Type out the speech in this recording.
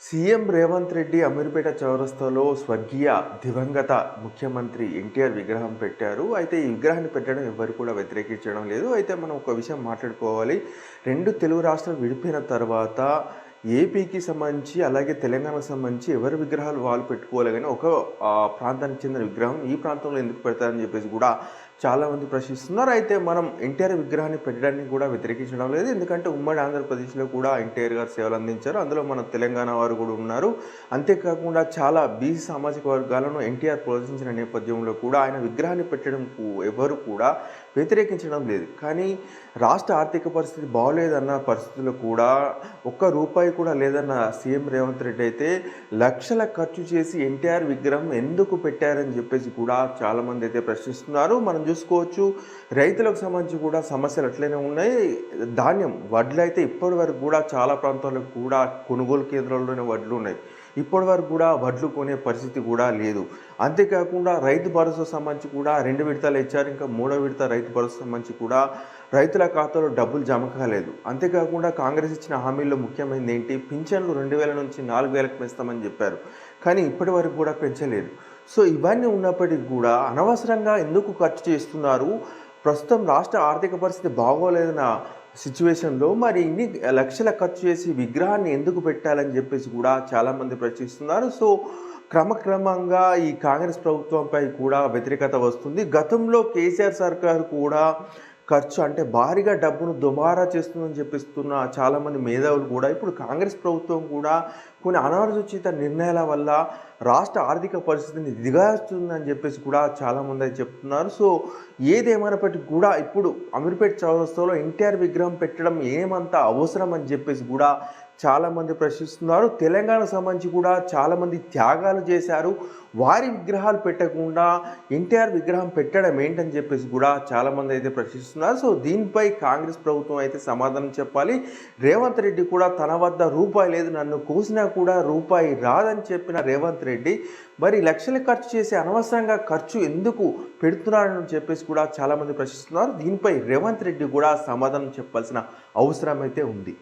CM Revanth Reddy Ameerpet చౌరస్తాలో స్వర్గీయ దివంగత ముఖ్యమంత్రి ఎన్టీఆర్ విగ్రహం పెట్టారు. అయితే ఈ విగ్రహాన్ని పెట్టడం ఎవ్వరు కూడా వ్యతిరేకించడం లేదు. అయితే మనం ఒక విషయం మాట్లాడుకోవాలి. 2 తెలుగు రాష్ట్రాలు విడిపోయిన తర్వాత ఏపీకి సంబంధించి అలాగే తెలంగాణకు సంబంధించి ఎవరి విగ్రహాలు వాళ్ళు పెట్టుకోవాలి కానీ ఒక ప్రాంతానికి చెందిన విగ్రహం ఈ ప్రాంతంలో ఎందుకు పెడతారని చెప్పేసి కూడా చాలామంది ప్రశ్నిస్తున్నారు. అయితే మనం ఎన్టీఆర్ విగ్రహాన్ని పెట్టడానికి కూడా వ్యతిరేకించడం లేదు. ఎందుకంటే ఉమ్మడి ఆంధ్రప్రదేశ్లో కూడా ఎన్టీఆర్ గారు సేవలు అందించారు. అందులో మన తెలంగాణ వారు కూడా ఉన్నారు. అంతేకాకుండా చాలా బీసీ సామాజిక వర్గాలను ఎన్టీఆర్ ప్రోత్సహించిన నేపథ్యంలో కూడా ఆయన విగ్రహాన్ని పెట్టడం ఎవరు కూడా వ్యతిరేకించడం లేదు. కానీ రాష్ట్ర ఆర్థిక పరిస్థితి బాగోలేదన్న పరిస్థితుల్లో కూడా ఒక్క రూపాయి కూడా లేదన్న సీఎం రేవంత్ రెడ్డి అయితే లక్షల ఖర్చు చేసి ఎన్టీఆర్ విగ్రహం ఎందుకు పెట్టారని చెప్పేసి కూడా చాలామంది అయితే ప్రశ్నిస్తున్నారు. మనం చూసుకోవచ్చు, రైతులకు సంబంధించి కూడా సమస్యలు అట్లనే ఉన్నాయి. ధాన్యం వడ్లు అయితే ఇప్పటి వరకు కూడా చాలా ప్రాంతాల్లో కూడా కొనుగోలు కేంద్రాల్లోనే వడ్లు ఉన్నాయి. ఇప్పటి వరకు కూడా వడ్లు కొనే పరిస్థితి కూడా లేదు. అంతేకాకుండా రైతు భరోసా సంబంధించి కూడా 2 విడతలు ఇచ్చారు. ఇంకా 3వ విడత రైతు భరోసా సంబంధించి కూడా రైతుల ఖాతాలో డబ్బులు జమ కాలేదు. అంతేకాకుండా కాంగ్రెస్ ఇచ్చిన హామీల్లో ముఖ్యమైనది ఏంటి, పింఛన్లు 2000 నుంచి 4000కు పెంచుతామని చెప్పారు. కానీ ఇప్పటి వరకు కూడా పెంచలేదు. సో ఇవన్నీ ఉన్నప్పటికీ కూడా అనవసరంగా ఎందుకు ఖర్చు చేస్తున్నారు? ప్రస్తుతం రాష్ట్ర ఆర్థిక పరిస్థితి బాగోలేదన్న సిచ్యువేషన్లో మరి ఇన్ని లక్షల ఖర్చు చేసి విగ్రహాన్ని ఎందుకు పెట్టాలని చెప్పేసి కూడా చాలామంది ప్రశ్నిస్తున్నారు. సో క్రమక్రమంగా ఈ కాంగ్రెస్ ప్రభుత్వంపై కూడా వ్యతిరేకత వస్తుంది. గతంలో కేసీఆర్ సర్కారు కూడా ఖర్చు అంటే భారీగా డబ్బును దుమారా చేస్తుందని చెప్పిస్తున్న చాలామంది మేధావులు కూడా ఇప్పుడు కాంగ్రెస్ ప్రభుత్వం కూడా కొన్ని అనాలోచిత నిర్ణయాల వల్ల రాష్ట్ర ఆర్థిక పరిస్థితిని దిగజారుస్తుందని చెప్పేసి కూడా చాలామంది అయితే చెప్తున్నారు. సో ఏదేమైనప్పటికీ కూడా ఇప్పుడు అమీర్పేట చౌరస్తాలో ఎన్టీఆర్ విగ్రహం పెట్టడం ఏమంత అవసరం అని చెప్పేసి కూడా చాలామంది ప్రశ్నిస్తున్నారు. తెలంగాణకు సంబంధించి కూడా చాలామంది త్యాగాలు చేశారు. వారి విగ్రహాలు పెట్టకుండా ఎన్టీఆర్ విగ్రహం పెట్టడం ఏంటని చెప్పేసి కూడా చాలామంది అయితే ప్రశ్నిస్తున్నారు. సో దీనిపై కాంగ్రెస్ ప్రభుత్వం అయితే సమాధానం చెప్పాలి. రేవంత్ రెడ్డి కూడా తన వద్ద రూపాయి లేదు, నన్ను కోసినా కూడా రూపాయి రాదని చెప్పిన రేవంత్ రెడ్డి మరి లక్షలు ఖర్చు చేసి అనవసరంగా ఖర్చు ఎందుకు పెడుతున్నారని చెప్పేసి కూడా చాలామంది ప్రశ్నిస్తున్నారు. దీనిపై రేవంత్ రెడ్డి కూడా సమాధానం చెప్పాల్సిన అవసరం అయితే ఉంది.